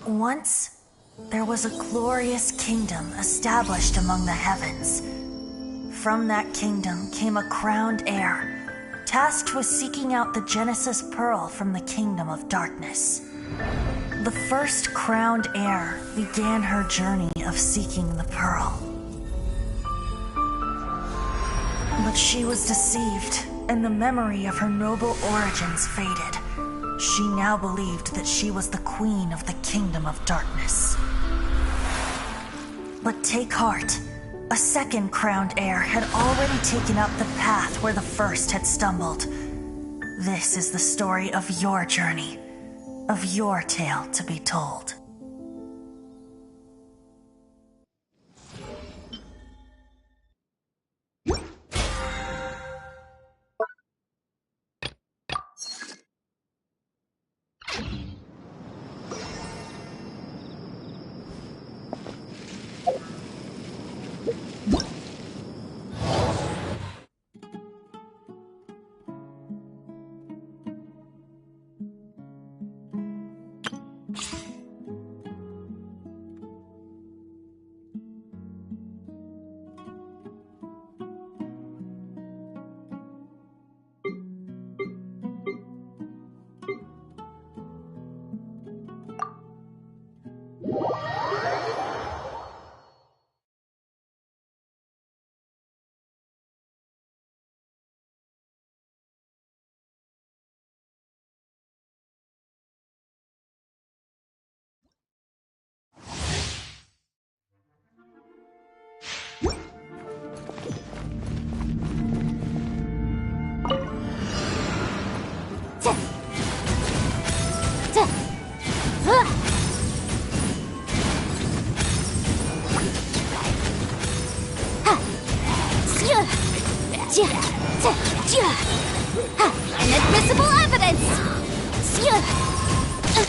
Once, there was a glorious kingdom established among the heavens. From that kingdom came a crowned heir, tasked with seeking out the Genesis Pearl from the kingdom of darkness. The first crowned heir began her journey of seeking the pearl. But she was deceived, and the memory of her noble origins faded. She now believed that she was the queen of the kingdom of darkness. But take heart. A second crowned heir had already taken up the path where the first had stumbled. This is the story of your journey, of your tale to be told. Boom!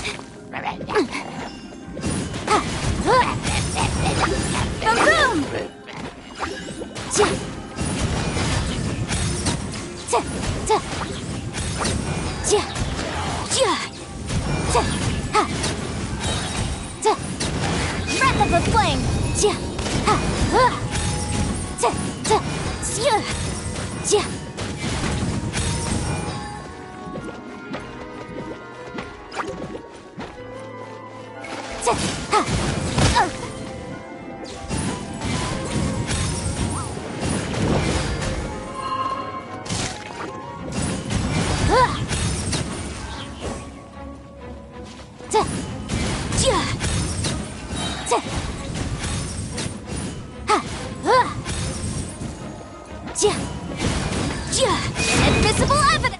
Breath of the flame! Inadmissible evidence!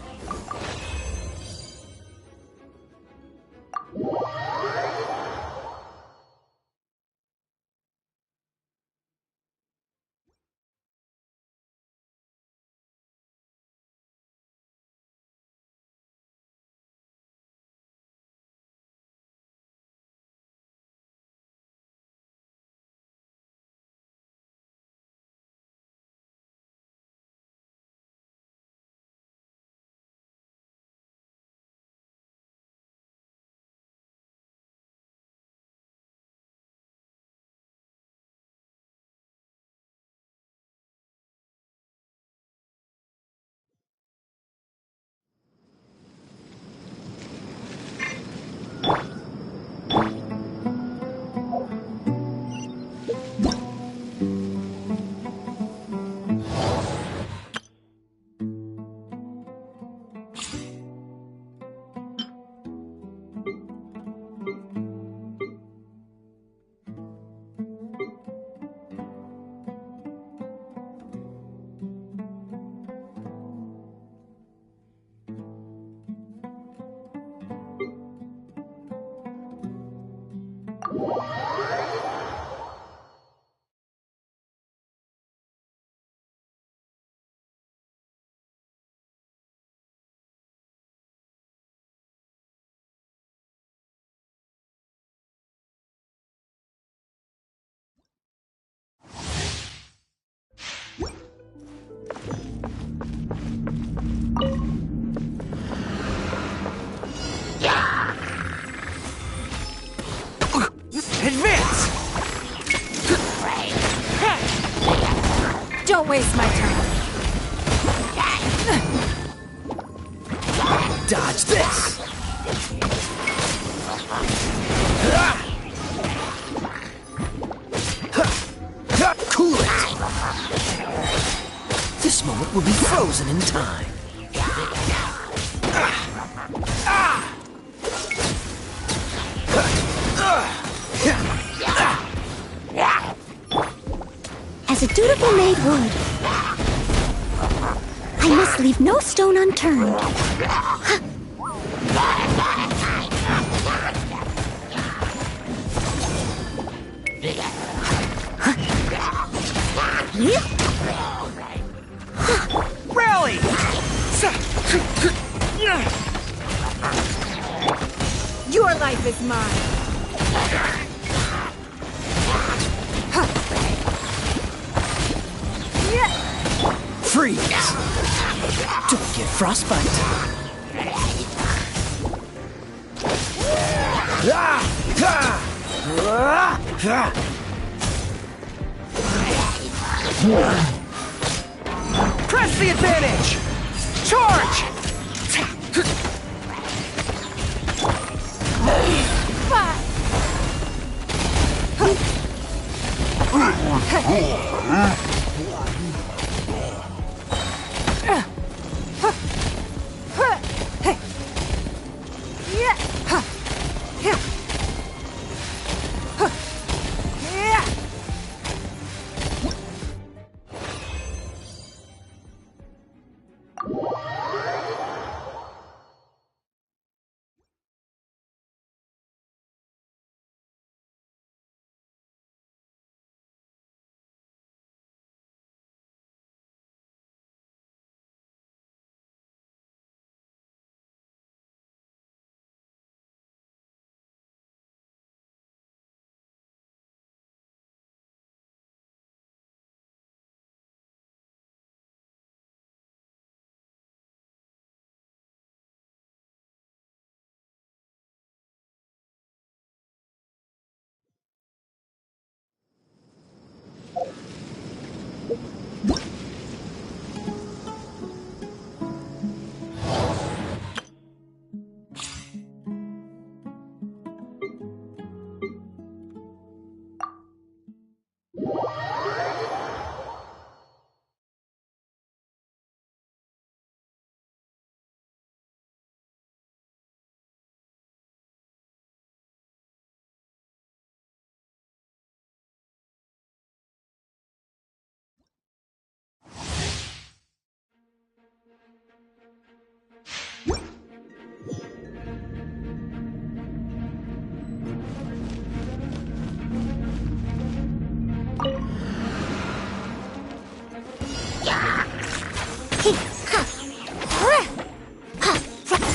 Advance! Don't waste my time. Dodge this! Cool it! This moment will be frozen in time. As a dutiful maid would, I must leave no stone unturned. Rally! Your life is mine. Freeze! Don't get frostbite. Press the advantage! Charge!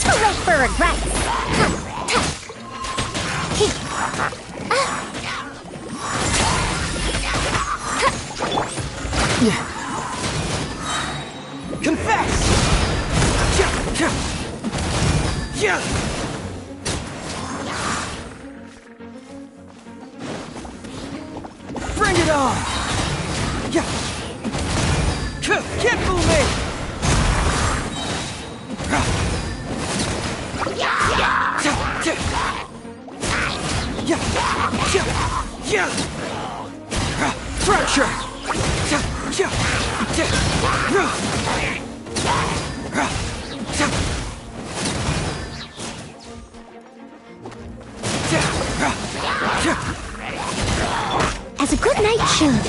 Too late for regrets. Confess! Bring it on! Can't fool me! Fracture! As a good knight should.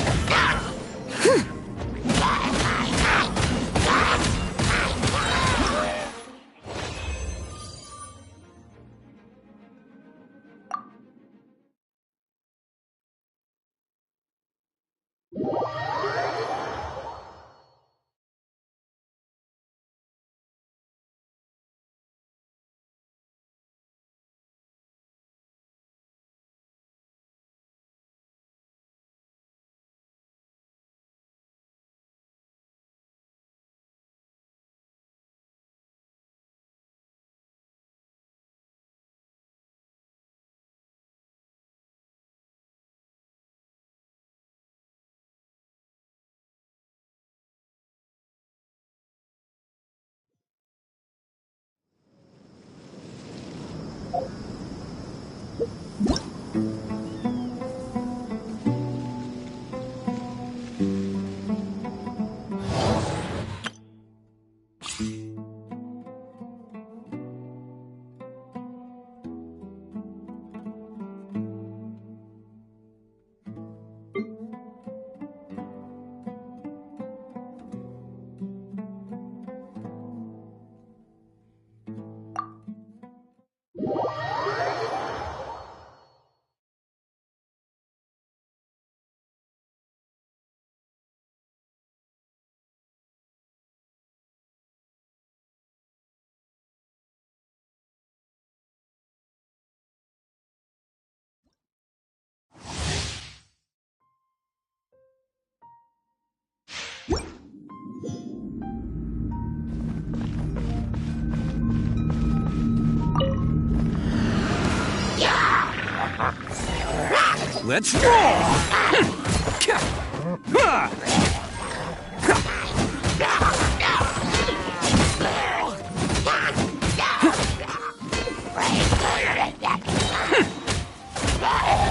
Let's roll!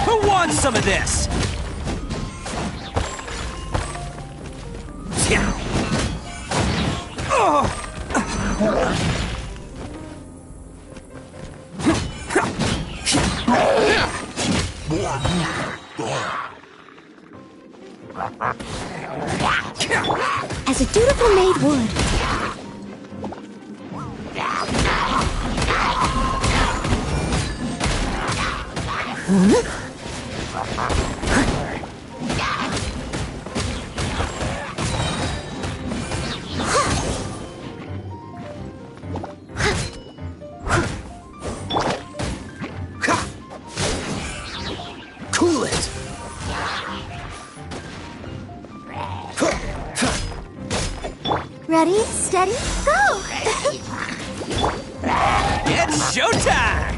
Who wants some of this? As a dutiful maid would. Cool it! Ready, steady, go! It's showtime!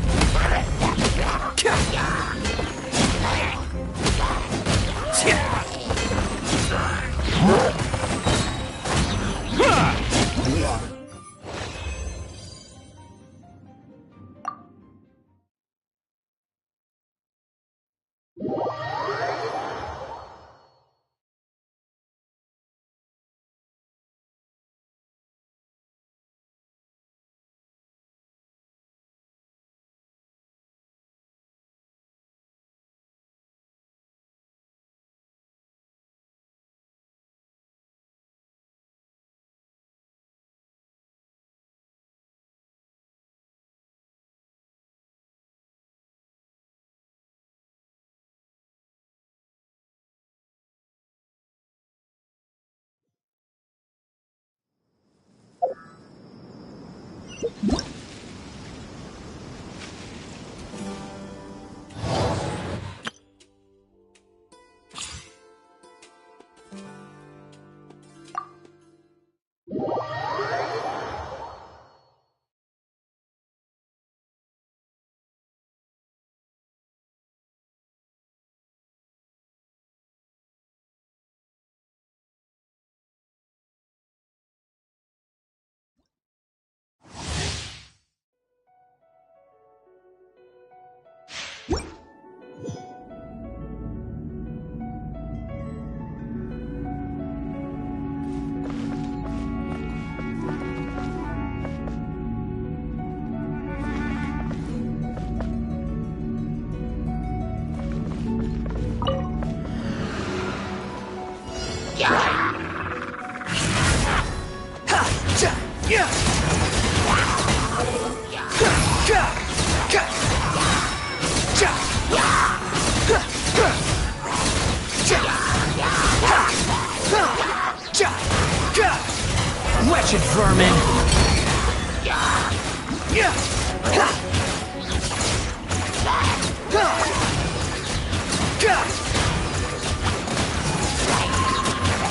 vermin!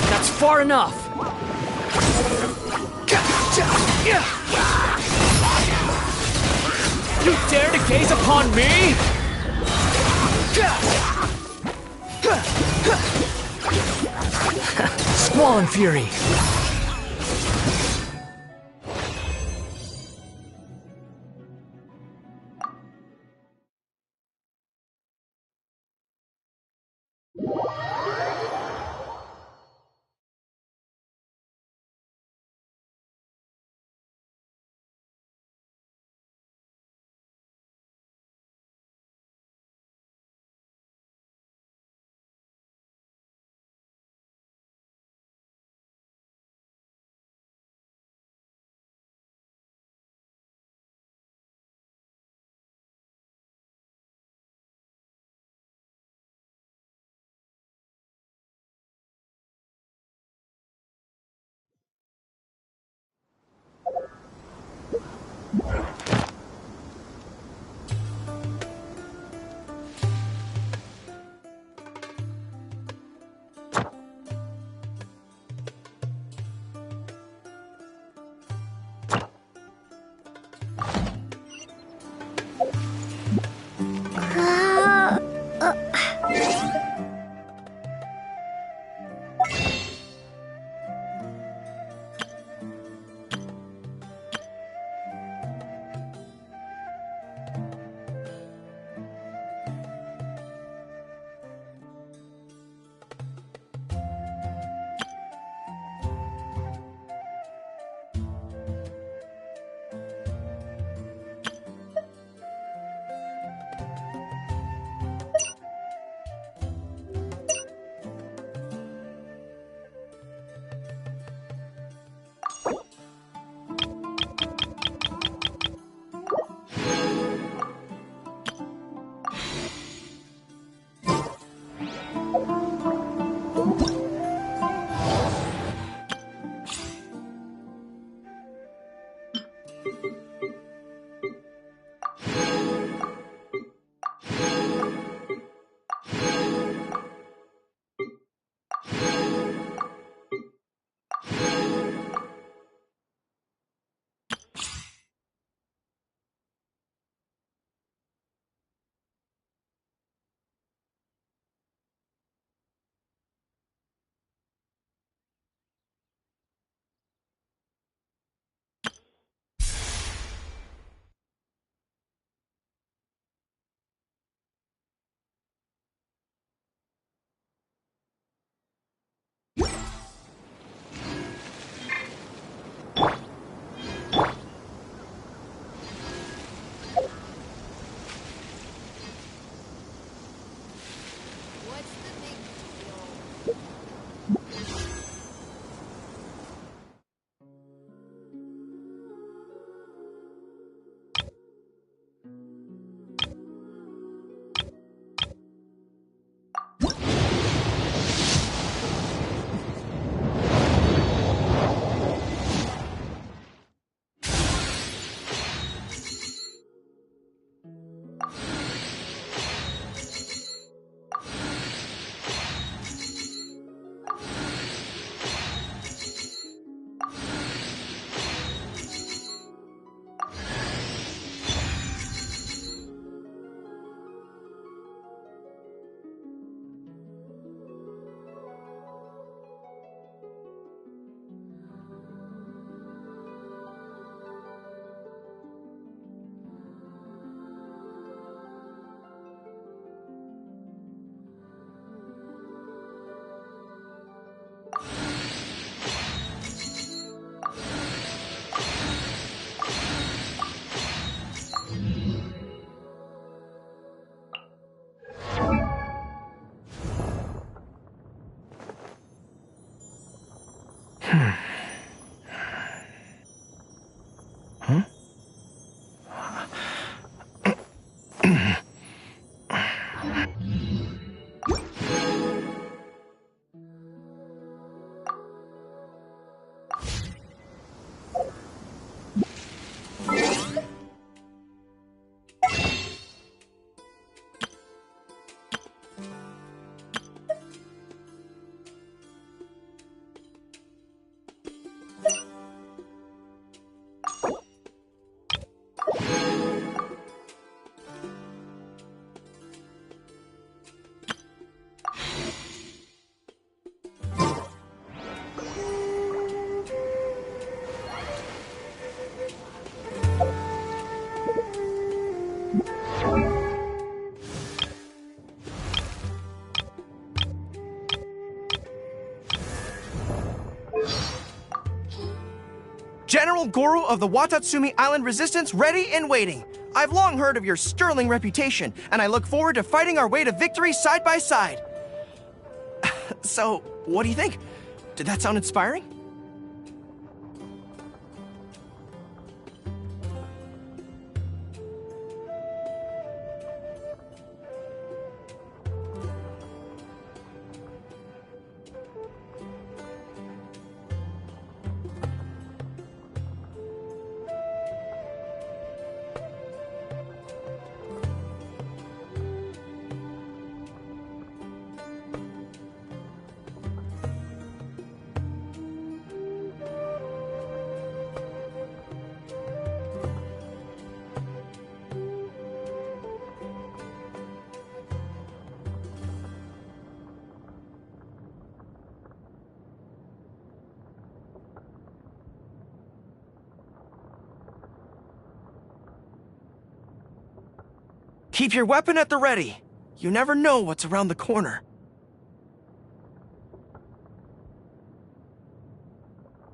That's far enough! You dare to gaze upon me? Squall and fury! General Goro of the Watatsumi Island Resistance ready and waiting. I've long heard of your sterling reputation, and I look forward to fighting our way to victory side by side. So, what do you think? Did that sound inspiring? Keep your weapon at the ready. You never know what's around the corner.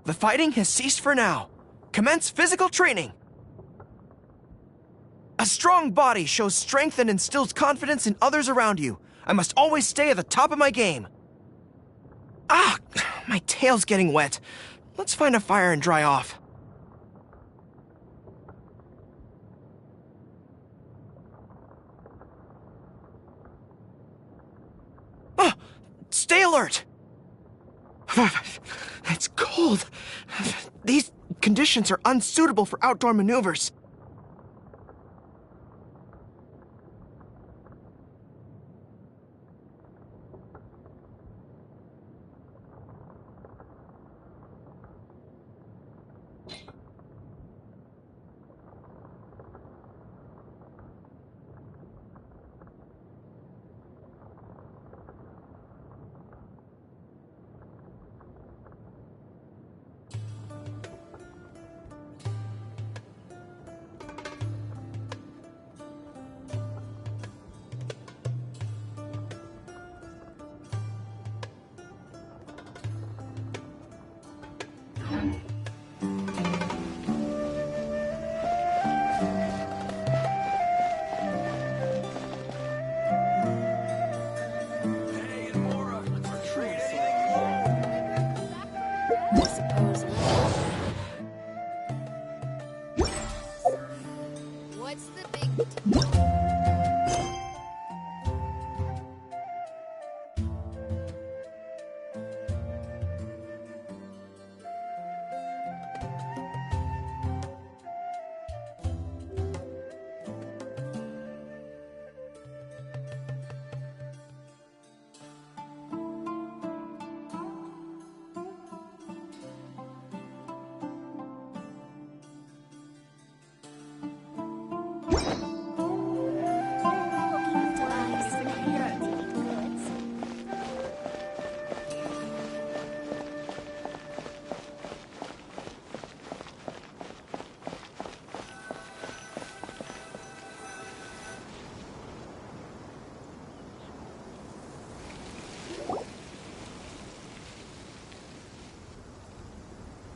The fighting has ceased for now. Commence physical training. A strong body shows strength and instills confidence in others around you. I must always stay at the top of my game. Ah, my tail's getting wet. Let's find a fire and dry off. Stay alert! It's cold. These conditions are unsuitable for outdoor maneuvers.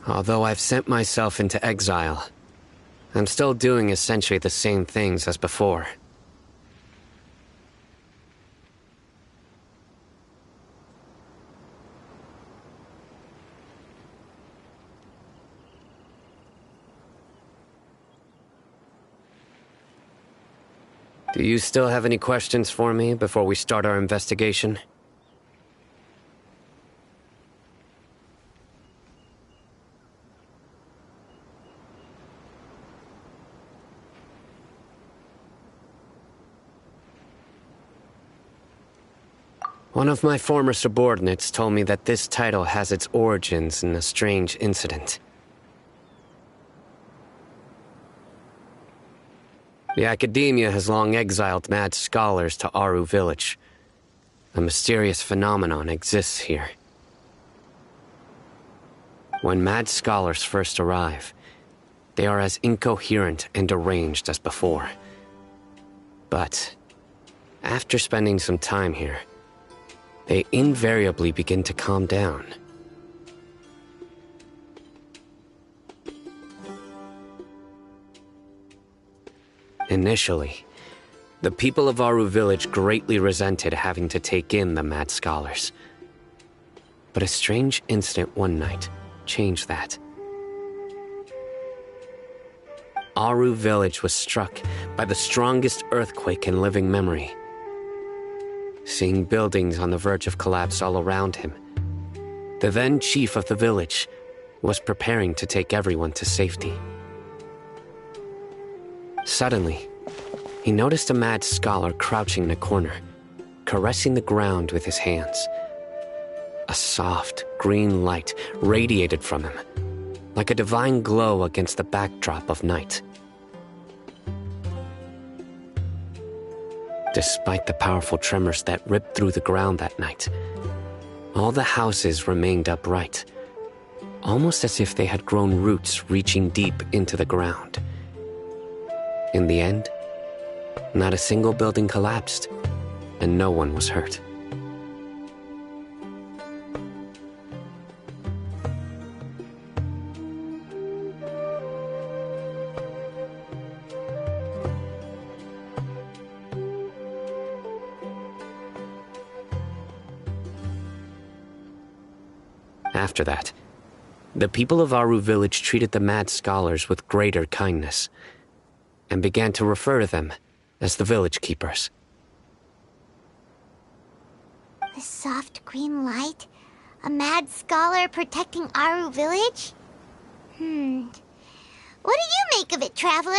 Although I've sent myself into exile, I'm still doing essentially the same things as before. Do you still have any questions for me before we start our investigation? One of my former subordinates told me that this title has its origins in a strange incident. The Academia has long exiled mad scholars to Aru Village. A mysterious phenomenon exists here. When mad scholars first arrive, they are as incoherent and deranged as before. But after spending some time here, they invariably begin to calm down. Initially, the people of Aru village greatly resented having to take in the mad scholars. But a strange incident one night changed that. Aru village was struck by the strongest earthquake in living memory. Seeing buildings on the verge of collapse all around him, the then chief of the village was preparing to take everyone to safety. Suddenly, he noticed a mad scholar crouching in a corner, caressing the ground with his hands. A soft, green light radiated from him, like a divine glow against the backdrop of night. Despite the powerful tremors that ripped through the ground that night, all the houses remained upright, almost as if they had grown roots reaching deep into the ground. In the end, not a single building collapsed, and no one was hurt. After that, the people of Aru village treated the mad scholars with greater kindness, and began to refer to them as the village keepers. The soft green light? A mad scholar protecting Aru village? What do you make of it, traveler?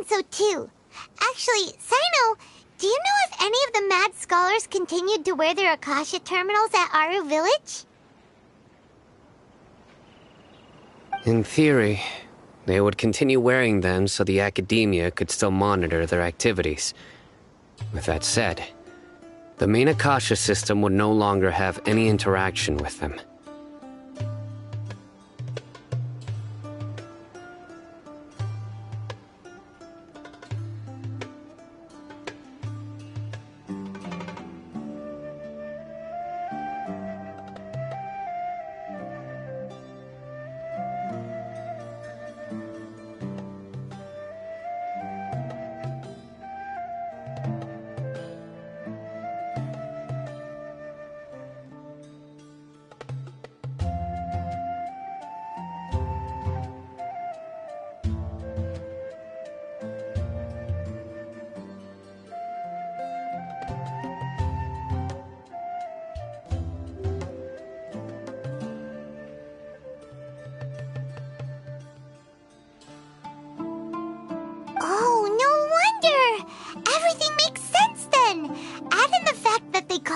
So too. Actually, Sino, do you know if any of the mad scholars continued to wear their Akasha terminals at Aru village? In theory, they would continue wearing them so the academia could still monitor their activities. With that said, the main Akasha system would no longer have any interaction with them.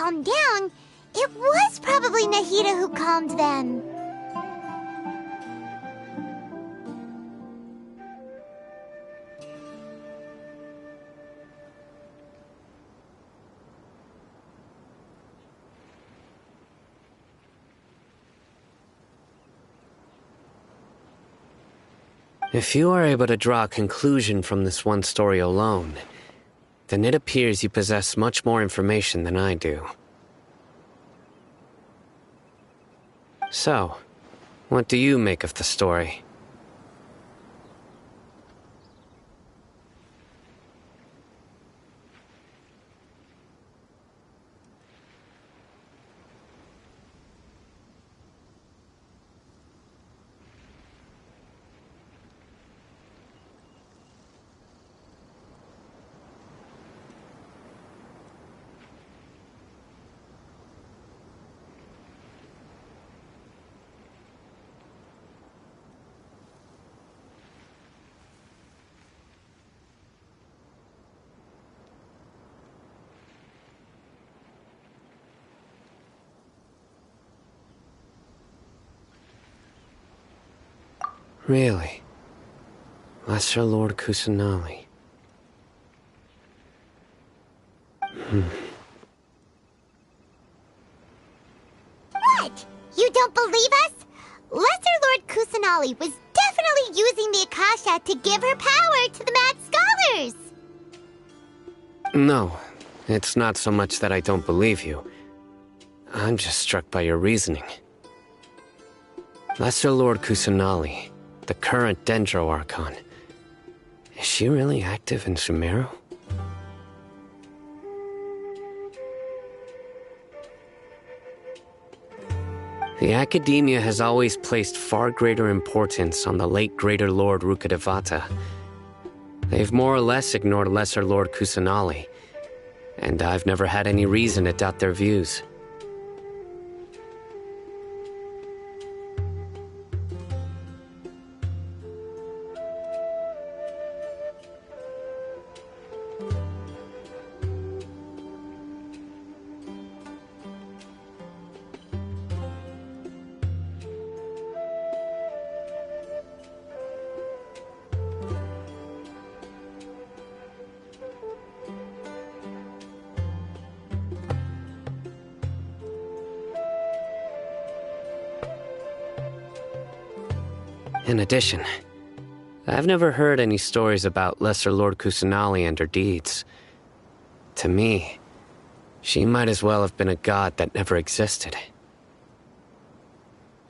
Down, it was probably Nahida who calmed them. If you are able to draw a conclusion from this one story alone, then it appears you possess much more information than I do. So, what do you make of the story? Really? Lesser Lord Kusanali. What? You don't believe us? Lesser Lord Kusanali was definitely using the Akasha to give her power to the Mad Scholars! No, it's not so much that I don't believe you. I'm just struck by your reasoning. Lesser Lord Kusanali, the current Dendro Archon. Is she really active in Sumeru? The Academia has always placed far greater importance on the late Greater Lord Rukkhadevata. They've more or less ignored Lesser Lord Kusanali, and I've never had any reason to doubt their views. In addition, I've never heard any stories about Lesser Lord Kusanali and her deeds. To me, she might as well have been a god that never existed.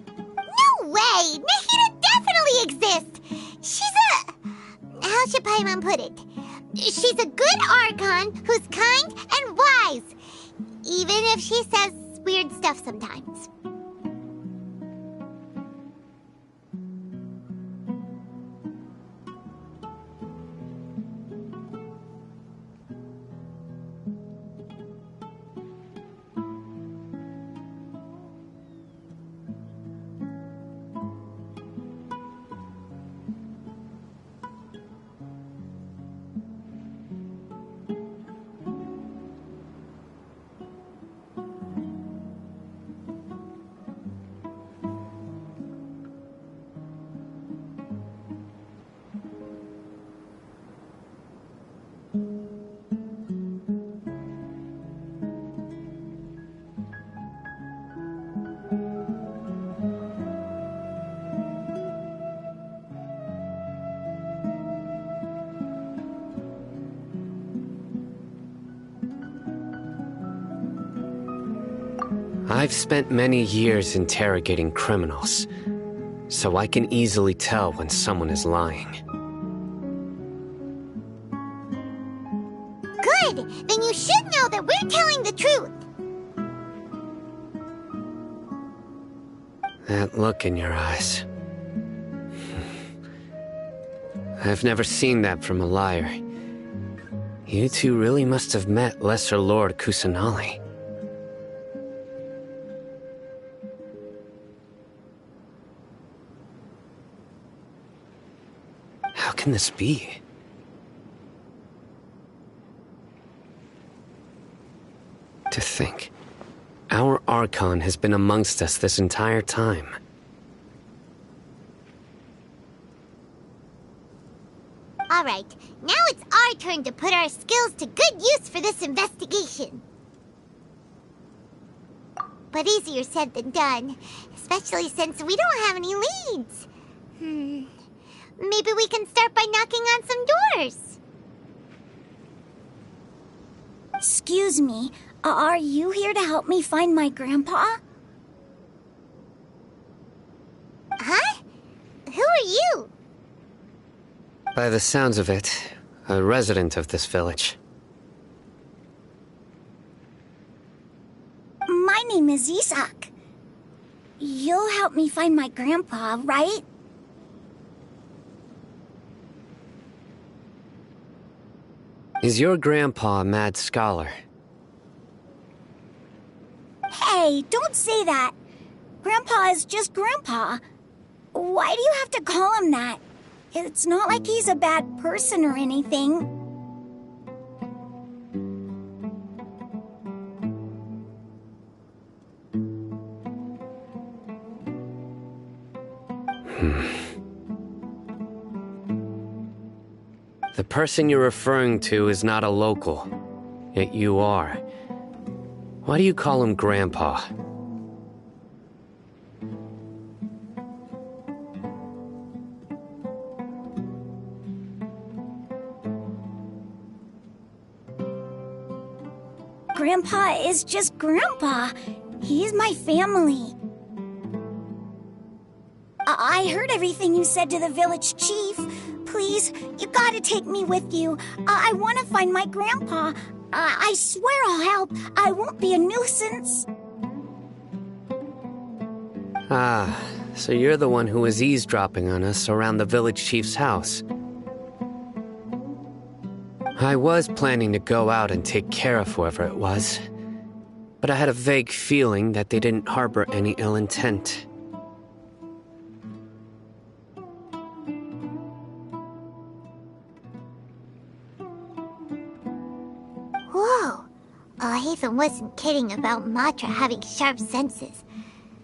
No way! Nahida definitely exists! She's a... how should Paimon put it? She's a good Archon who's kind and wise, even if she says weird stuff sometimes. I've spent many years interrogating criminals, so I can easily tell when someone is lying. Good! Then you should know that we're telling the truth! That look in your eyes. I've never seen that from a liar. You two really must have met Lesser Lord Kusanali. How can this be? To think, our Archon has been amongst us this entire time. Alright, now it's our turn to put our skills to good use for this investigation. But easier said than done, especially since we don't have any leads. Maybe we can start by knocking on some doors. Excuse me, are you here to help me find my grandpa? Huh? Who are you? By the sounds of it, a resident of this village. My name is Isak. You'll help me find my grandpa, right? Is your grandpa a mad scholar? Hey, don't say that. Grandpa is just Grandpa. Why do you have to call him that? It's not like he's a bad person or anything. The person you're referring to is not a local, yet you are. Why do you call him Grandpa? Grandpa is just Grandpa. He's my family. I heard everything you said to the village chief. Please, you gotta take me with you. I want to find my grandpa. I swear I'll help. I won't be a nuisance. Ah, so you're the one who was eavesdropping on us around the village chief's house. I was planning to go out and take care of whoever it was, but I had a vague feeling that they didn't harbor any ill intent. Whoa. Ethan wasn't kidding about Matra having sharp senses.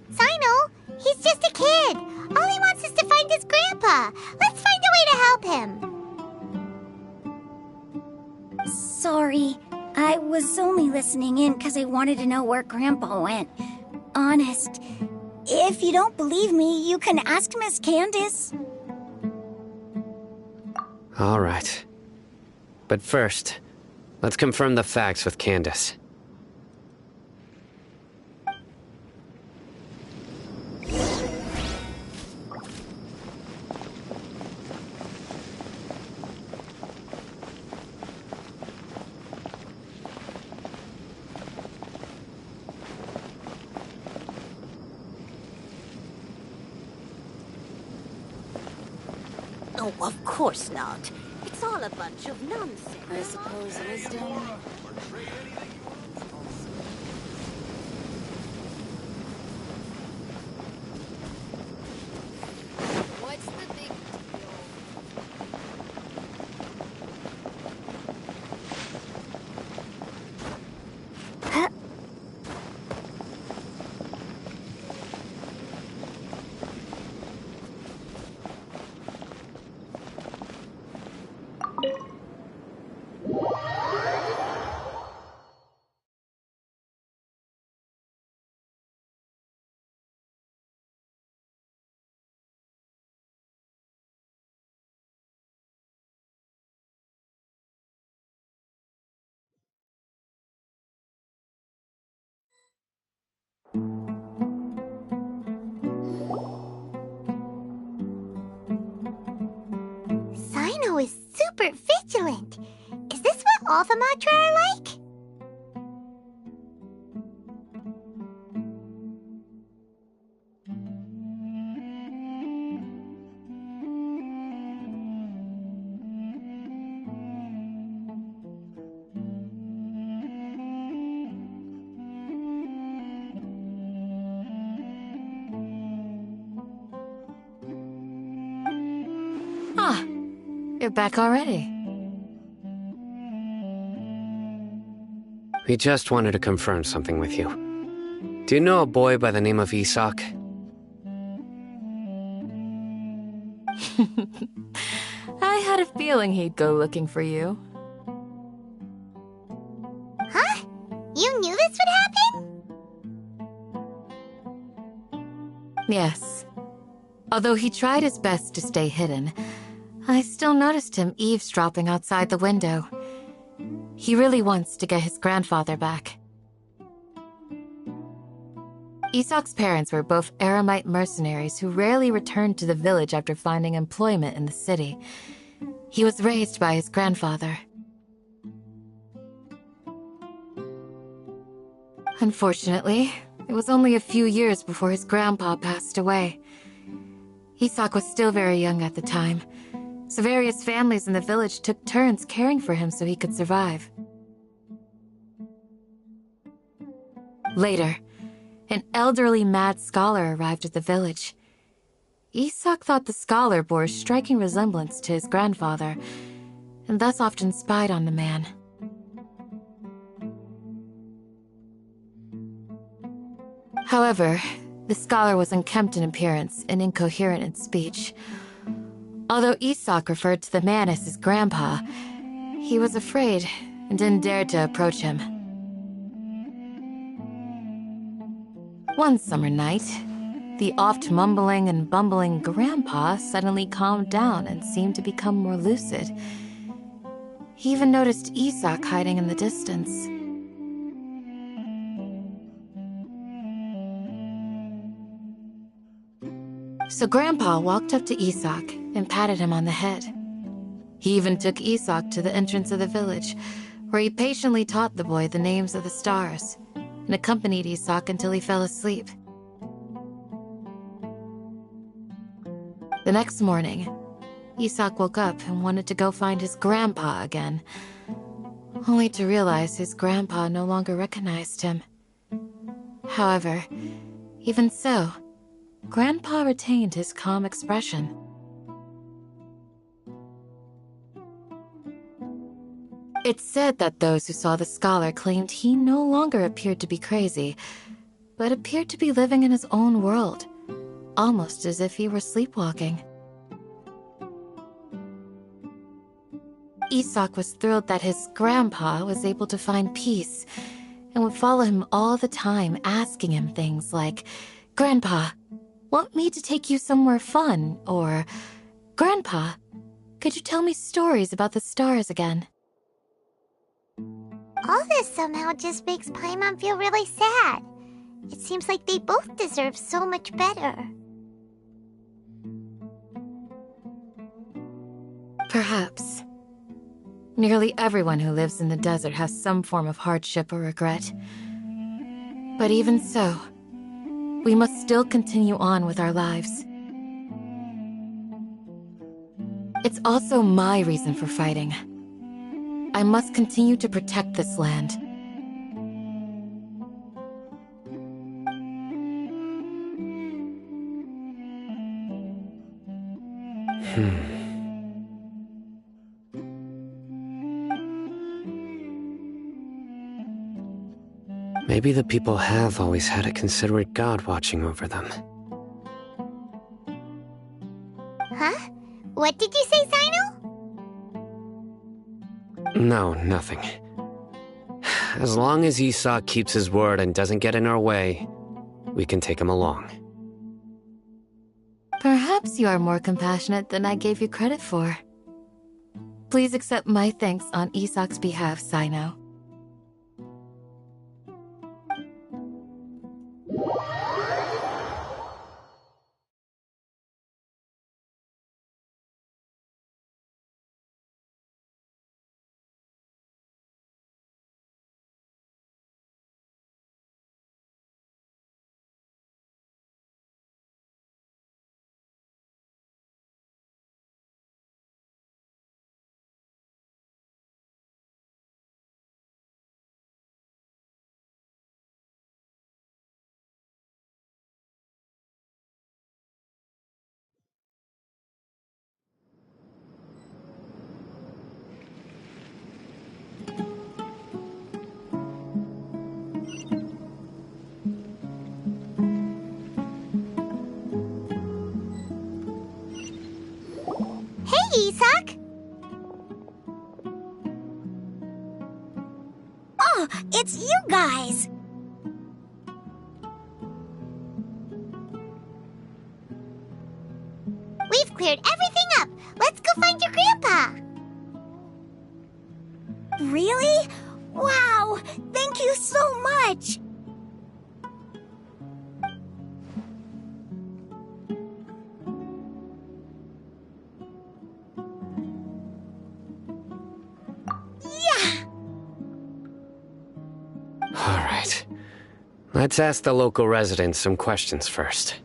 Sino, he's just a kid. All he wants is to find his grandpa. Let's find a way to help him. Sorry, I was only listening in because I wanted to know where Grandpa went. Honest. If you don't believe me, you can ask Miss Candace. All right. But first, let's confirm the facts with Candace. Oh, of course not. It's all a bunch of nonsense. I suppose wisdom. What's the big Sino is super vigilant. Is this what all the Matra are like? Ah, you're back already. We just wanted to confirm something with you. Do you know a boy by the name of Isak? I had a feeling he'd go looking for you. Huh? You knew this would happen? Yes. Although he tried his best to stay hidden, I still noticed him eavesdropping outside the window. He really wants to get his grandfather back. Isak's parents were both Eremite mercenaries who rarely returned to the village after finding employment in the city. He was raised by his grandfather. Unfortunately, it was only a few years before his grandpa passed away. Isak was still very young at the time, so various families in the village took turns caring for him so he could survive. Later, an elderly mad scholar arrived at the village. Isak thought the scholar bore a striking resemblance to his grandfather, and thus often spied on the man. However, the scholar was unkempt in appearance and incoherent in speech. Although Isak referred to the man as his grandpa, he was afraid and didn't dare to approach him. One summer night, the oft mumbling and bumbling grandpa suddenly calmed down and seemed to become more lucid. He even noticed Isak hiding in the distance. So Grandpa walked up to Isak and patted him on the head. He even took Isak to the entrance of the village, where he patiently taught the boy the names of the stars and accompanied Isak until he fell asleep. The next morning, Isak woke up and wanted to go find his grandpa again, only to realize his grandpa no longer recognized him. However, even so, Grandpa retained his calm expression. It's said that those who saw the scholar claimed he no longer appeared to be crazy, but appeared to be living in his own world, almost as if he were sleepwalking. Isak was thrilled that his grandpa was able to find peace and would follow him all the time, asking him things like, "Grandpa, want me to take you somewhere fun?" Or, "Grandpa, could you tell me stories about the stars again?" All this somehow just makes Paimon feel really sad. It seems like they both deserve so much better. Perhaps. Nearly everyone who lives in the desert has some form of hardship or regret. But even so, we must still continue on with our lives. It's also my reason for fighting. I must continue to protect this land. Maybe the people have always had a considerate god watching over them. Huh? What did you say, Sino? No, nothing. As long as Isak keeps his word and doesn't get in our way, we can take him along. Perhaps you are more compassionate than I gave you credit for. Please accept my thanks on Isak's behalf, Sino. Isak? Oh, it's you guys! We've cleared everything up. Let's go find your grandpa. Really? Wow! Thank you so much! All right. Let's ask the local residents some questions first.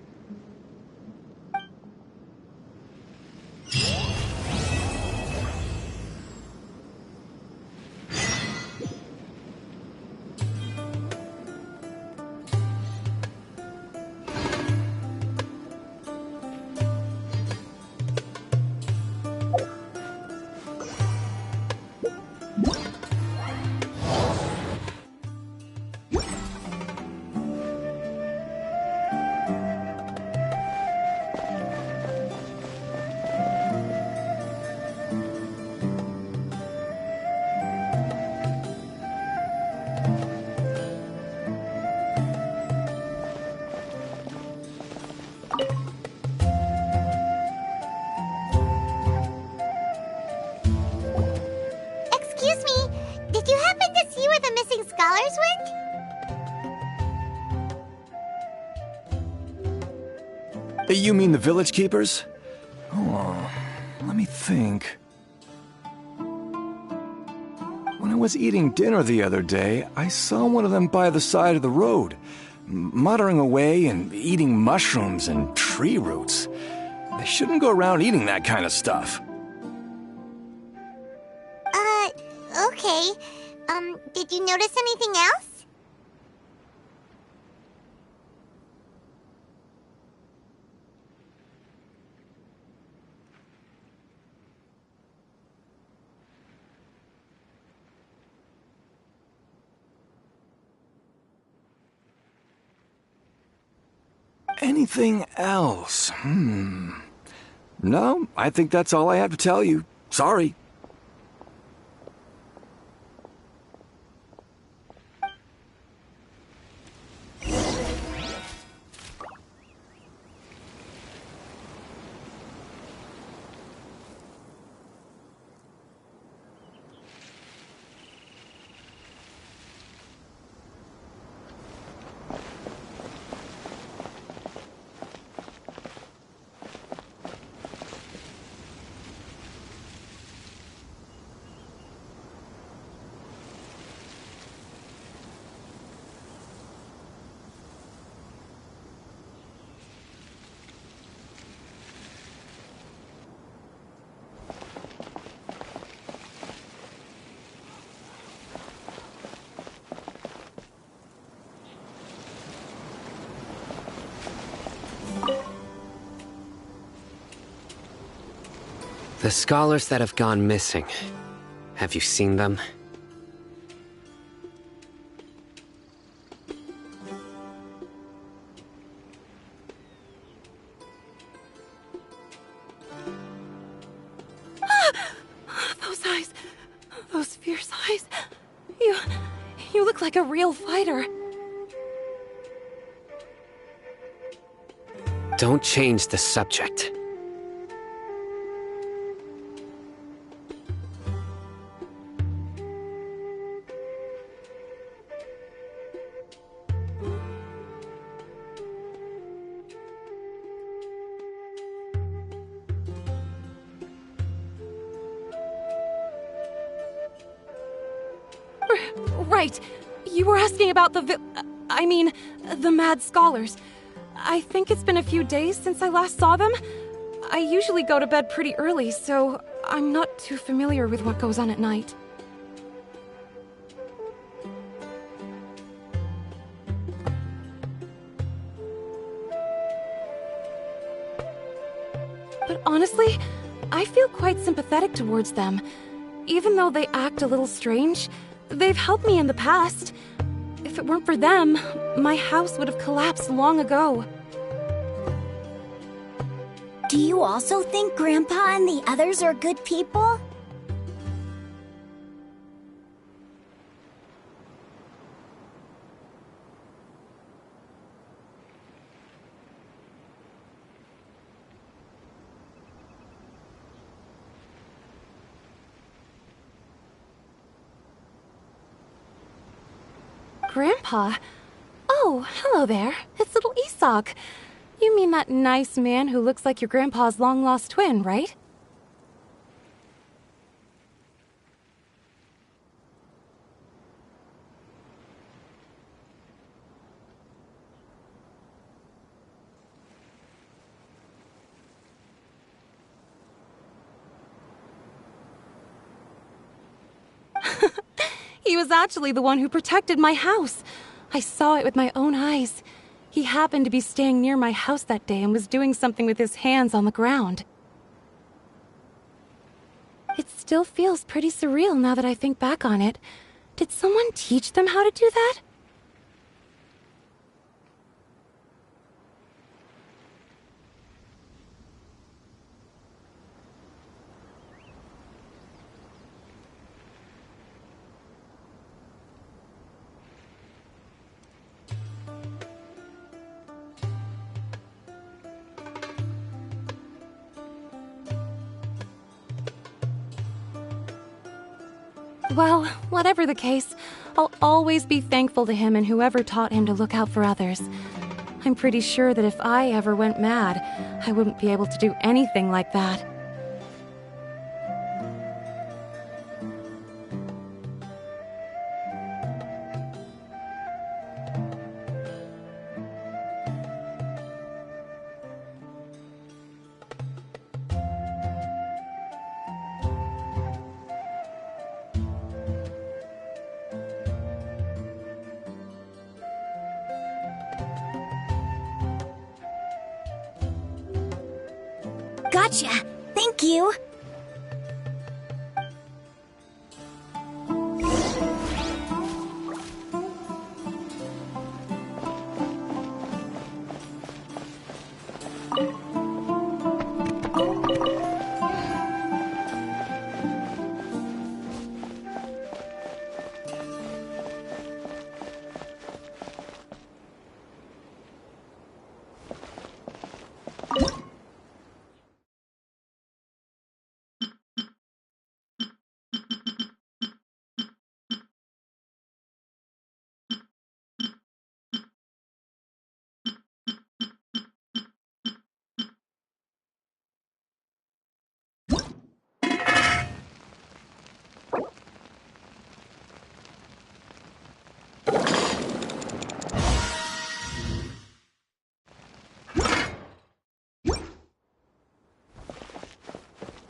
scholars went? You mean the village keepers? Oh, let me think. When I was eating dinner the other day, I saw one of them by the side of the road, muttering away and eating mushrooms and tree roots. They shouldn't go around eating that kind of stuff. Okay. Did you notice anything else? Anything else? No, I think that's all I have to tell you. Sorry. The scholars that have gone missing. Have you seen them? Those eyes. Those fierce eyes. You look like a real fighter. Don't change the subject. Right. You were asking about the mad scholars. I think it's been a few days since I last saw them. I usually go to bed pretty early, so I'm not too familiar with what goes on at night. But honestly, I feel quite sympathetic towards them. Even though they act a little strange, they've helped me in the past. If it weren't for them, my house would have collapsed long ago. Do you also think Grandpa and the others are good people? Grandpa? Oh, hello there. It's little Isak. You mean that nice man who looks like your grandpa's long-lost twin, right? He was actually the one who protected my house. I saw it with my own eyes. He happened to be staying near my house that day and was doing something with his hands on the ground. It still feels pretty surreal now that I think back on it. Did someone teach them how to do that? Well, whatever the case, I'll always be thankful to him and whoever taught him to look out for others. I'm pretty sure that if I ever went mad, I wouldn't be able to do anything like that. Gotcha. Thank you.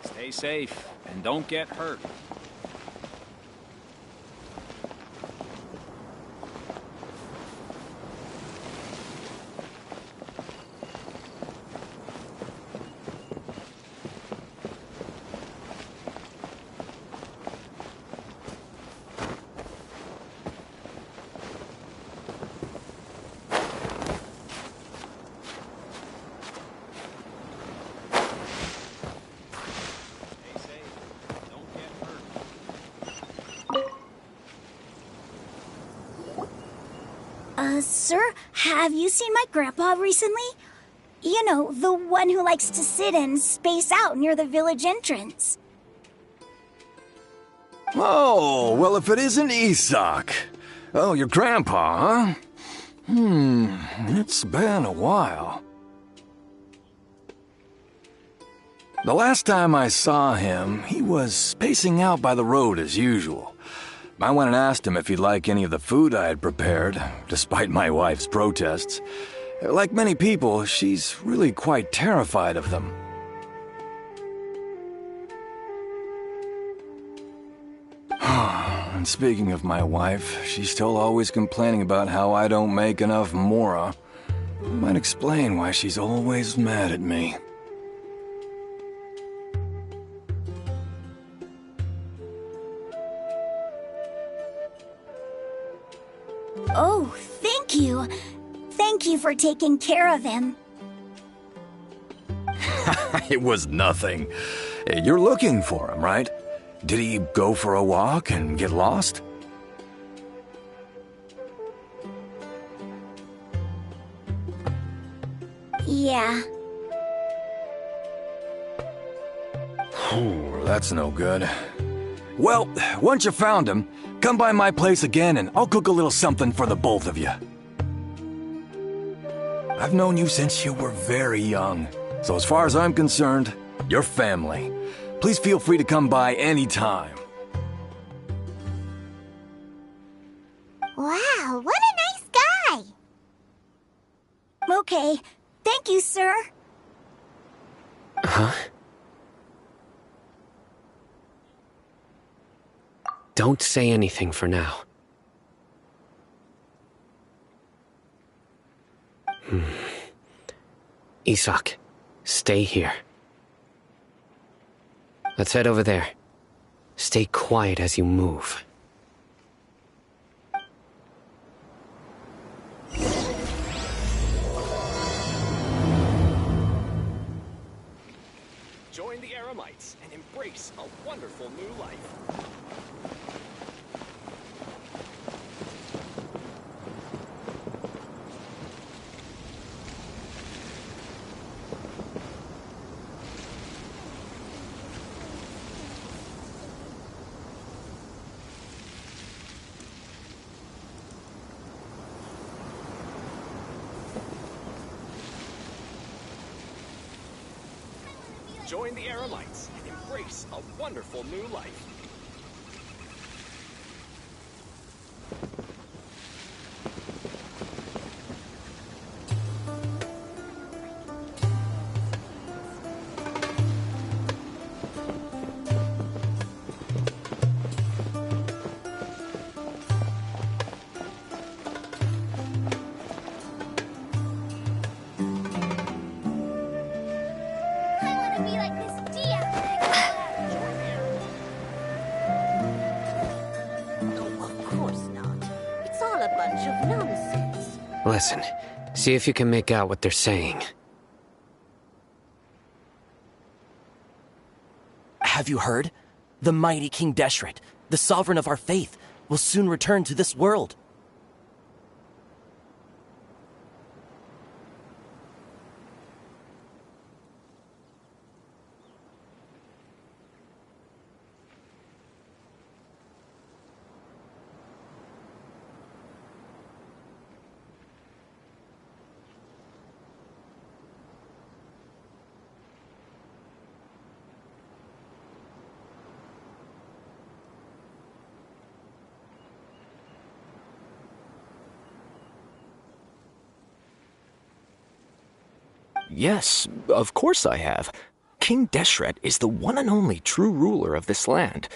Stay safe and don't get hurt. Sir, have you seen my grandpa recently? You know, the one who likes to sit and space out near the village entrance. Oh, well, if it isn't Isak. Oh, your grandpa, huh? It's been a while. The last time I saw him, he was spacing out by the road as usual. I went and asked him if he'd like any of the food I had prepared, despite my wife's protests. Like many people, she's really quite terrified of them. And speaking of my wife, she's still always complaining about how I don't make enough mora. Might explain why she's always mad at me. Oh, thank you. Thank you for taking care of him. It was nothing. You're looking for him, right? Did he go for a walk and get lost? Yeah. That's no good. Well, once you found him, come by my place again and I'll cook a little something for the both of you. I've known you since you were very young, so as far as I'm concerned, you're family. Please feel free to come by anytime. Wow, what a nice guy! Okay. Thank you, sir. Huh? Don't say anything for now. Isak, stay here. Let's head over there. Stay quiet as you move. Join the Eremites and embrace a wonderful new life. join the Eremites and embrace a wonderful new life. I want to be like Miss Dia. Oh, of course not. It's all a bunch of nonsense. Listen, see if you can make out what they're saying. Have you heard? The mighty King Deshret, the sovereign of our faith, will soon return to this world. Yes, of course I have. King Deshret is the one and only true ruler of this land.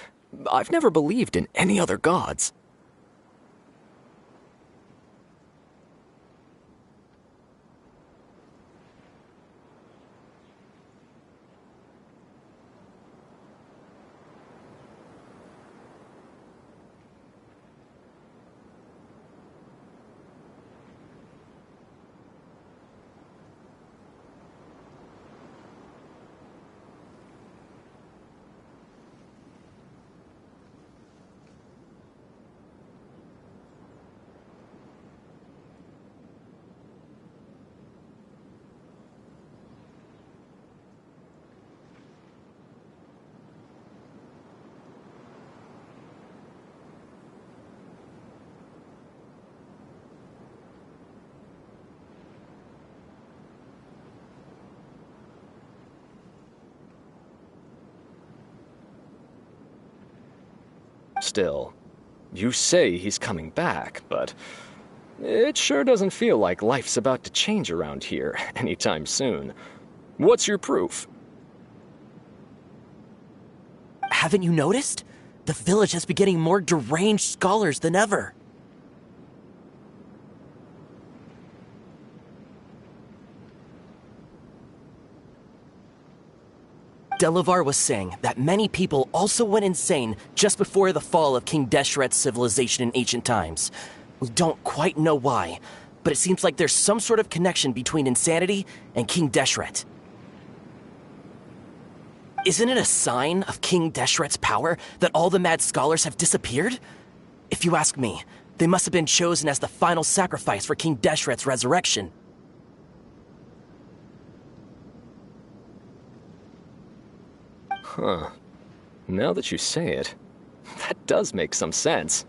I've never believed in any other gods. Still, you say he's coming back, but it sure doesn't feel like life's about to change around here anytime soon. What's your proof? Haven't you noticed? The village has been getting more deranged scholars than ever. Delavar was saying that many people also went insane just before the fall of King Deshret's civilization in ancient times. We don't quite know why, but it seems like there's some sort of connection between insanity and King Deshret. Isn't it a sign of King Deshret's power that all the mad scholars have disappeared? If you ask me, they must have been chosen as the final sacrifice for King Deshret's resurrection. Huh. Now that you say it, that does make some sense.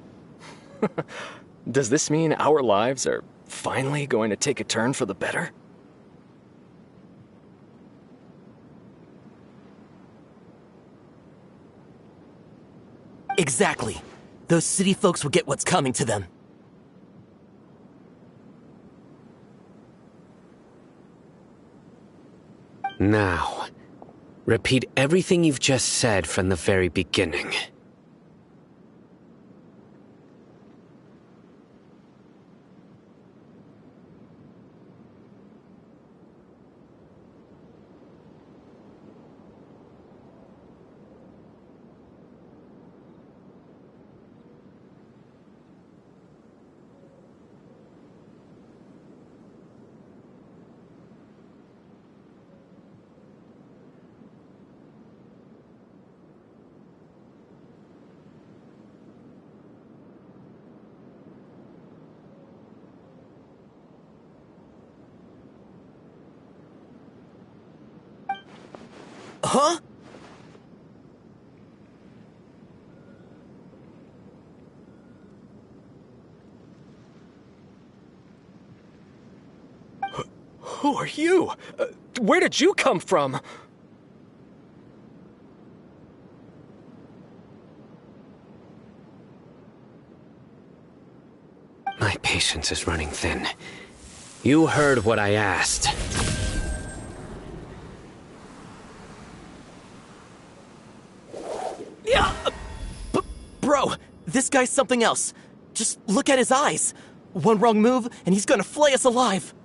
Does this mean our lives are finally going to take a turn for the better? Exactly. Those city folks will get what's coming to them. Now, repeat everything you've just said from the very beginning. Huh? Who are you? Where did you come from? patience is running thin. You heard what I asked. Yeah! Bro, this guy's something else. Just look at his eyes. One wrong move, and he's gonna flay us alive.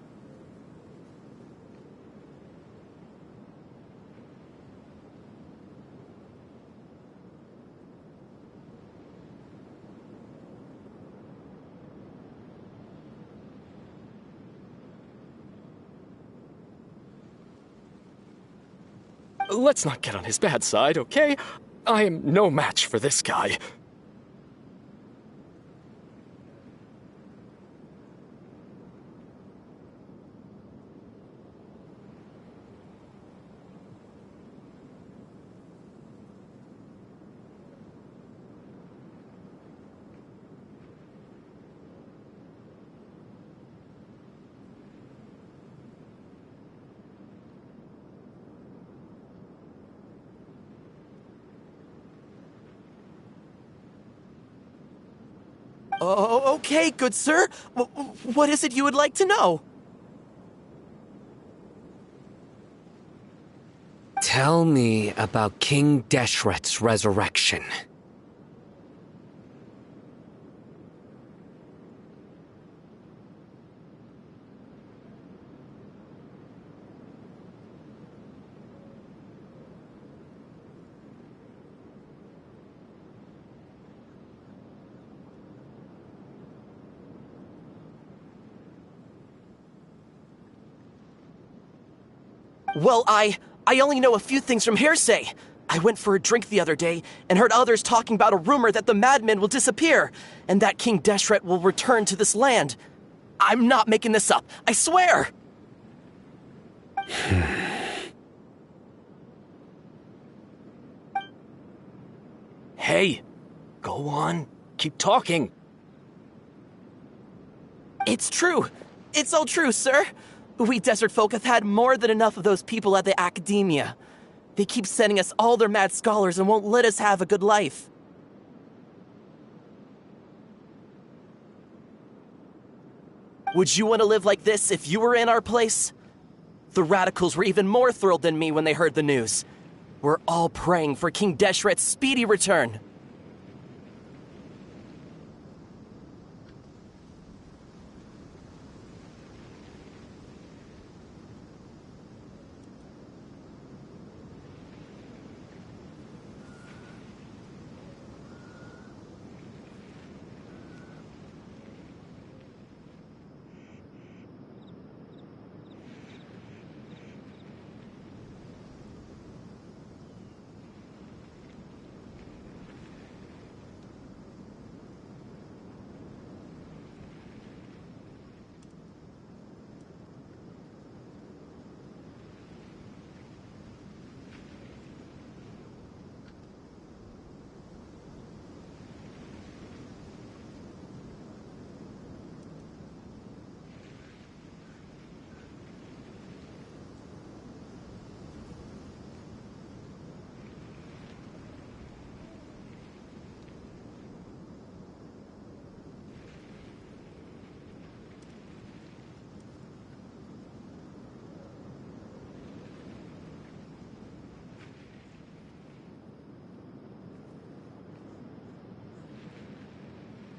Let's not get on his bad side, okay? I am no match for this guy. Oh, okay, good sir. What is it you would like to know? Tell me about King Deshret's resurrection. Well, I only know a few things from hearsay. I went for a drink the other day and heard others talking about a rumor that the madmen will disappear and that King Deshret will return to this land. I'm not making this up, I swear! Hey, go on. Keep talking. It's true. It's all true, sir. We desert folk have had more than enough of those people at the academia. They keep sending us all their mad scholars and won't let us have a good life. Would you want to live like this if you were in our place? The radicals were even more thrilled than me when they heard the news. We're all praying for King Deshret's speedy return.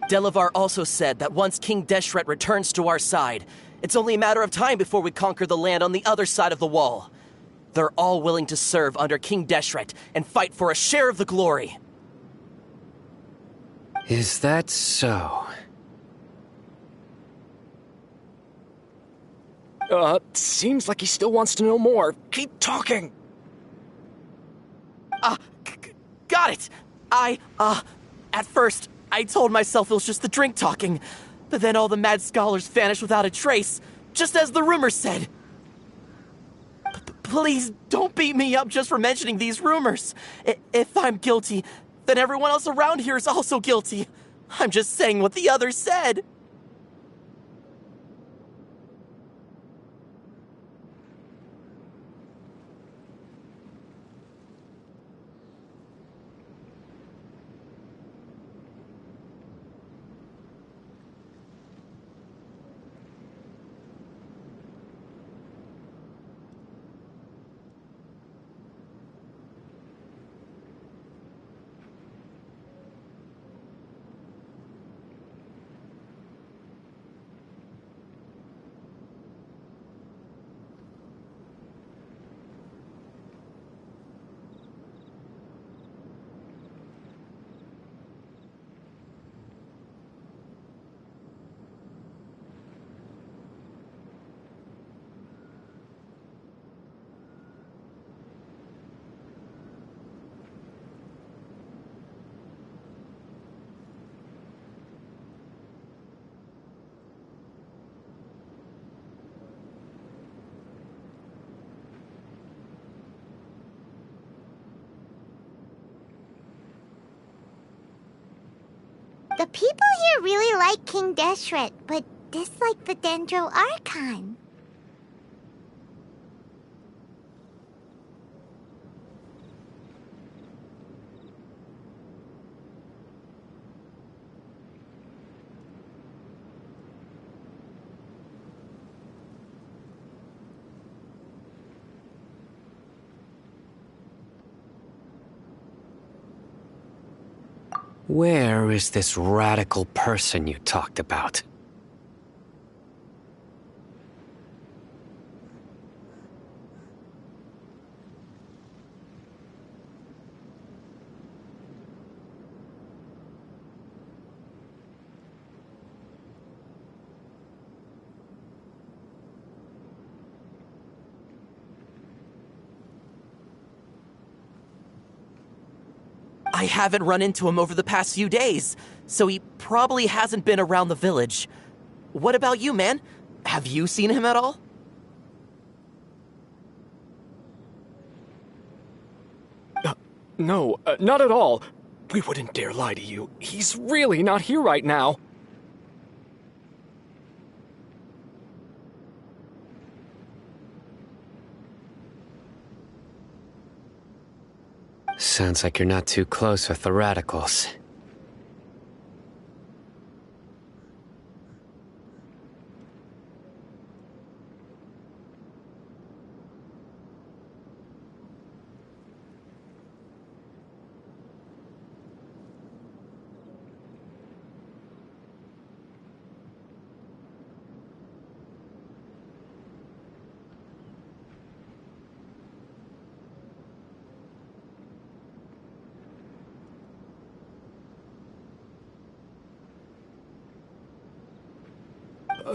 Delavar also said that once King Deshret returns to our side, it's only a matter of time before we conquer the land on the other side of the wall. They're all willing to serve under King Deshret and fight for a share of the glory. Is that so? Seems like he still wants to know more. Keep talking. Got it! At first, I told myself it was just the drink talking, but then all the mad scholars vanished without a trace, just as the rumors said. Please don't beat me up just for mentioning these rumors. If I'm guilty, then everyone else around here is also guilty. I'm just saying what the others said. The people here really like King Deshret, but dislike the Dendro Archon. Where is this radical person you talked about? I haven't run into him over the past few days, so he probably hasn't been around the village. What about you, man? Have you seen him at all? No, not at all. We wouldn't dare lie to you. He's really not here right now. Sounds like you're not too close with the radicals.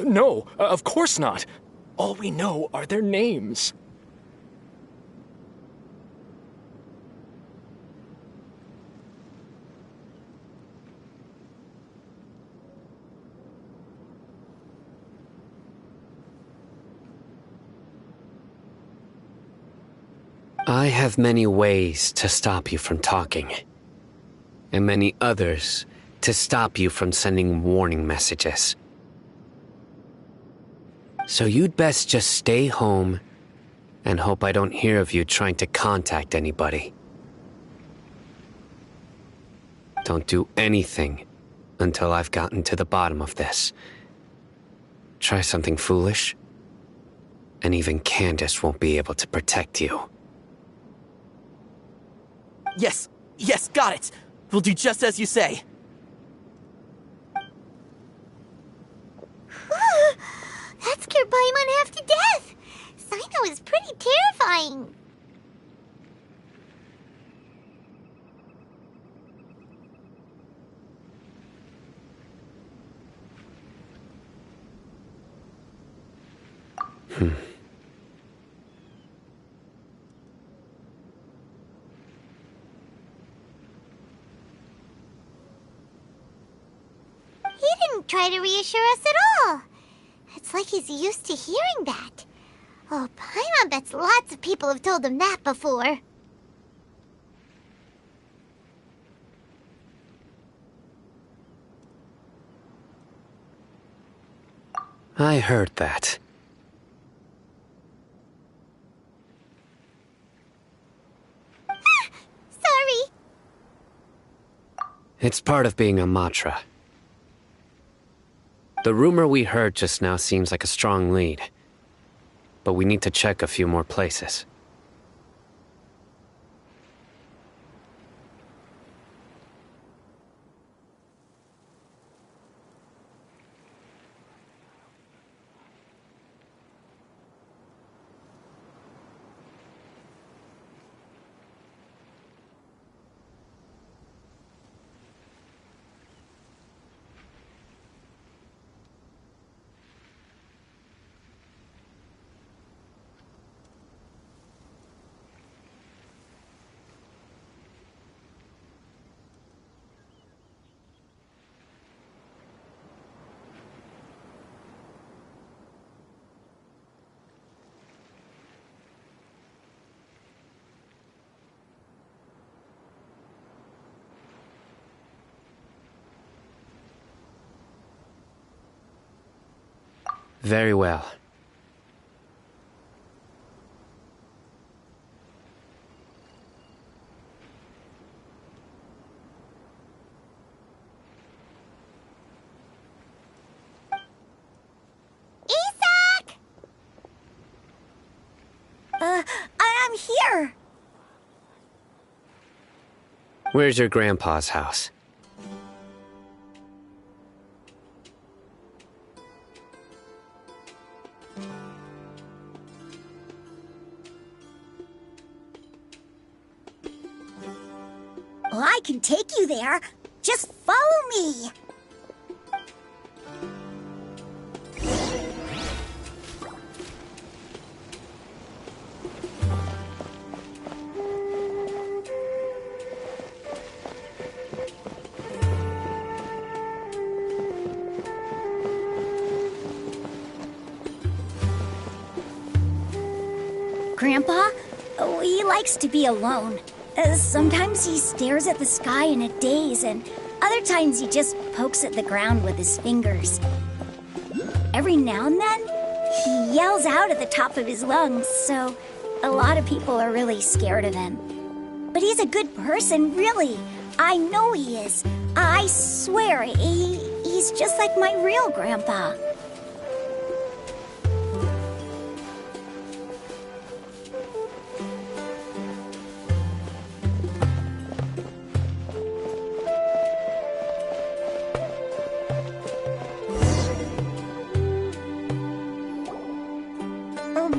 No, of course not. All we know are their names. I have many ways to stop you from talking, and many others to stop you from sending warning messages. So you'd best just stay home and hope I don't hear of you trying to contact anybody. Don't do anything until I've gotten to the bottom of this. Try something foolish, and even Candace won't be able to protect you. Yes, got it. We'll do just as you say. That scared Paimon half to death. Sino is pretty terrifying. He didn't try to reassure us at all. It's like he's used to hearing that. Oh, Paimon bets lots of people have told him that before. I heard that. Sorry. It's part of being a Matra. The rumor we heard just now seems like a strong lead, but we need to check a few more places. Very well. Isak! I'm here. Where's your grandpa's house? Well, I can take you there. Just follow me. Grandpa, he likes to be alone. Sometimes he stares at the sky in a daze, and other times he just pokes at the ground with his fingers. Every now and then, he yells out at the top of his lungs, so a lot of people are really scared of him. But he's a good person, really. I know he is. I swear, he's just like my real grandpa.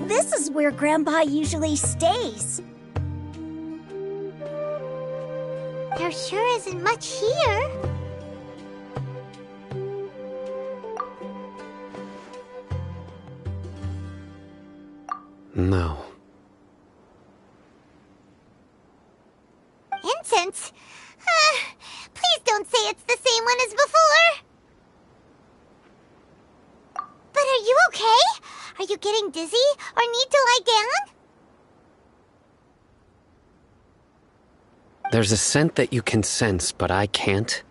This is where Grandpa usually stays. There sure isn't much here. No. Incense? Please don't say it's the same one as before. But are you okay? Are you getting dizzy or need to lie down? There's a scent that you can sense, but I can't.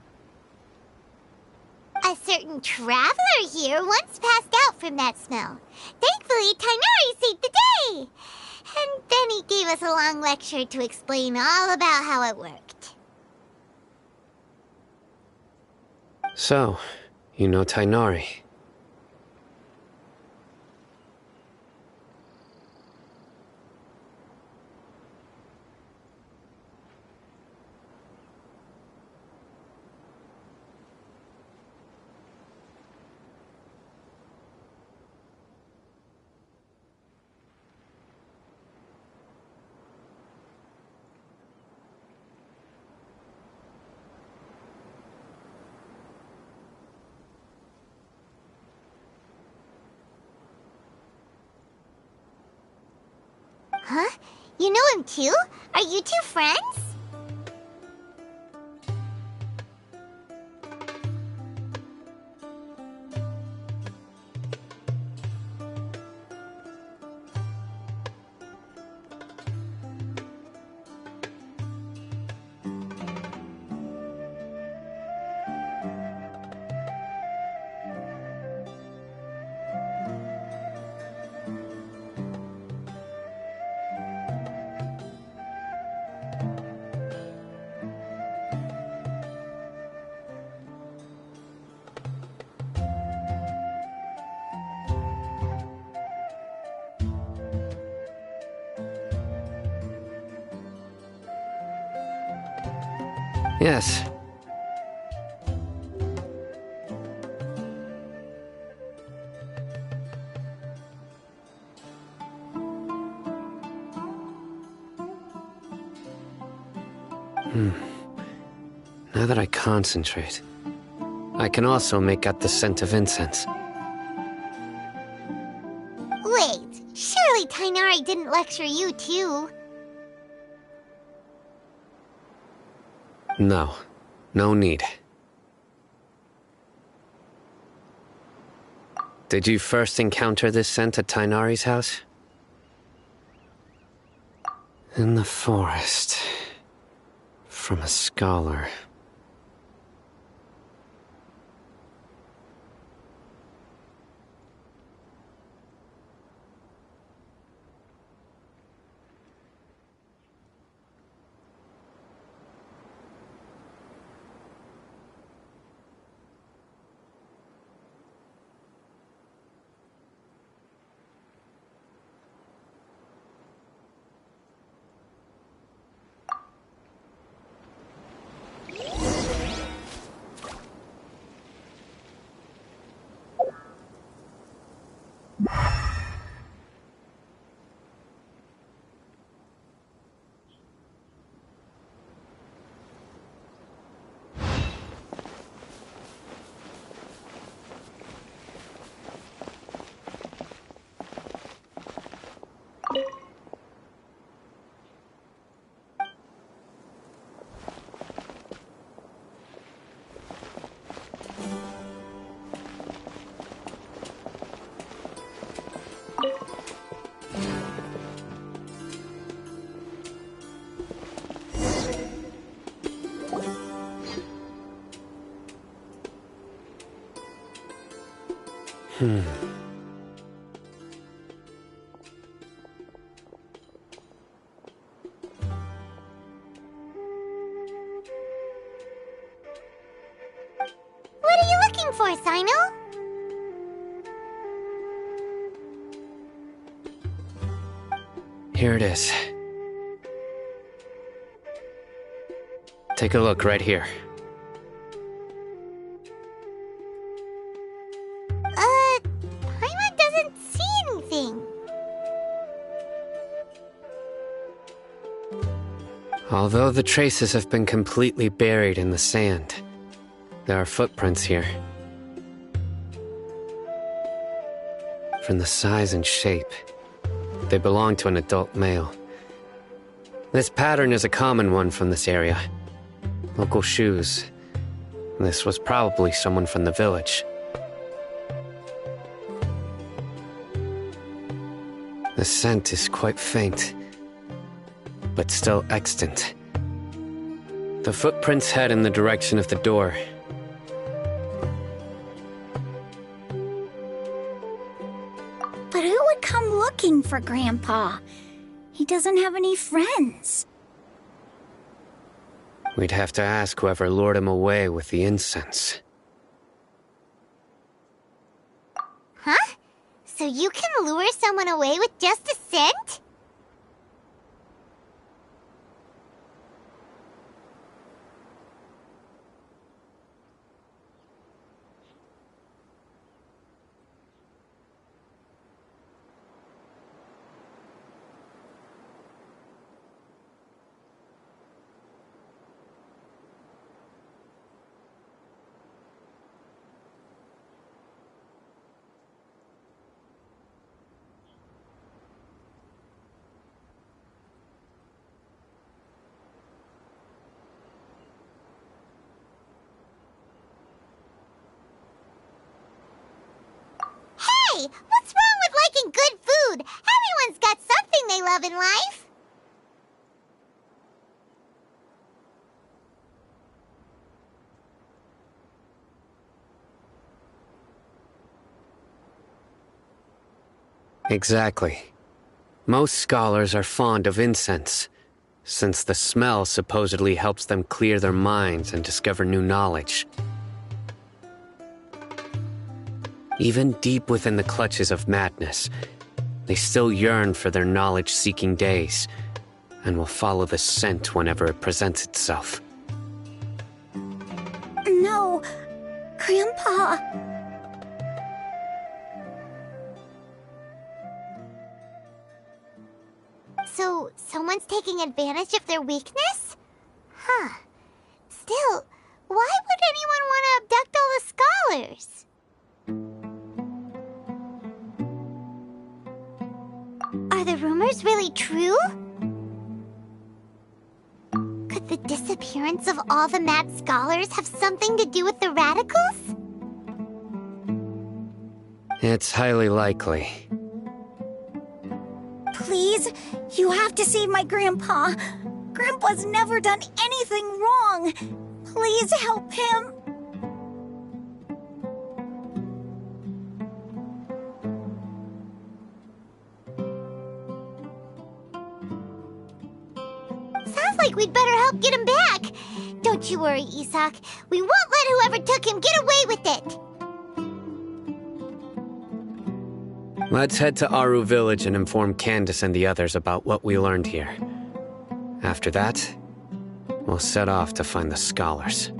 A certain traveler here once passed out from that smell. Thankfully, Tainari saved the day. And then he gave us a long lecture to explain all about how it worked. So, you know Tainari. Huh? You know him too? Are you two friends? Yes. Now that I concentrate, I can also make out the scent of incense. Wait, surely Tainari didn't lecture you too. No. No need. Did you first encounter this scent at Tainari's house? In the forest. From a scholar. What are you looking for, Sino? Here it is. Take a look right here. Paimon doesn't see anything. Although the traces have been completely buried in the sand, there are footprints here. From the size and shape, they belong to an adult male. This pattern is a common one from this area. Local shoes. This was probably someone from the village. The scent is quite faint, but still extant. The footprints head in the direction of the door. But who would come looking for Grandpa? He doesn't have any friends. We'd have to ask whoever lured him away with the incense. Huh? So you can lure someone away with just a scent? Hey, what's wrong with liking good food? Everyone's got something they love in life. Exactly. Most scholars are fond of incense, since the smell supposedly helps them clear their minds and discover new knowledge. Even deep within the clutches of madness, they still yearn for their knowledge-seeking days, and will follow the scent whenever it presents itself. No, Grandpa. So, someone's taking advantage of their weakness? Huh. Still, why would anyone want to abduct all the scholars? Are the rumors really true? Could the disappearance of all the mad scholars have something to do with the radicals? It's highly likely. Please, you have to save my Grandpa. Grandpa's never done anything wrong. Please help him. Sounds like we'd better help get him back. Don't you worry, Isak. We won't let whoever took him get away with it. Let's head to Aru Village and inform Candace and the others about what we learned here. After that, we'll set off to find the scholars.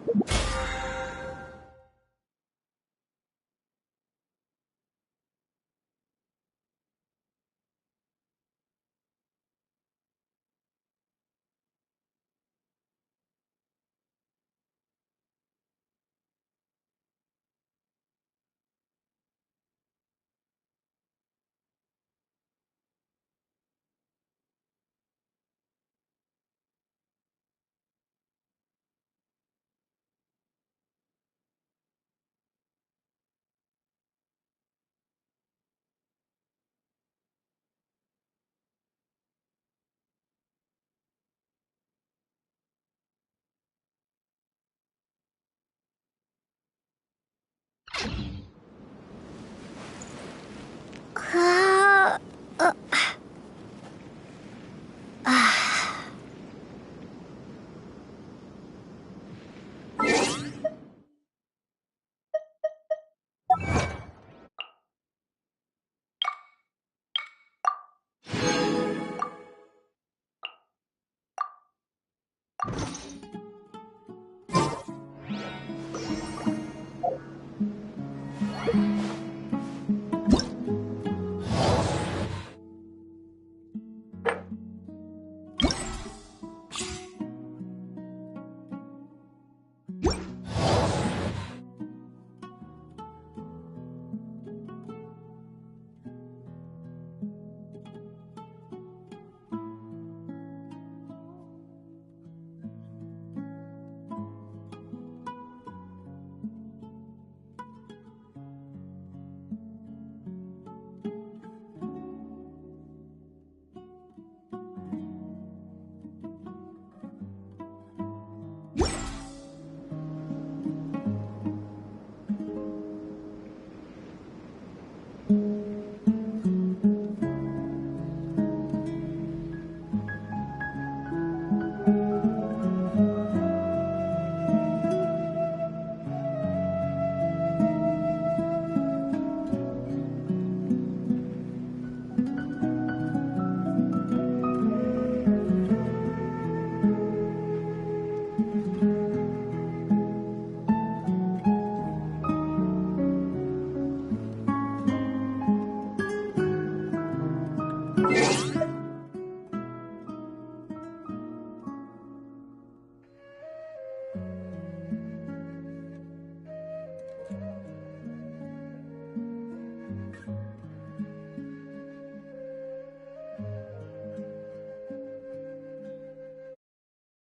Uh.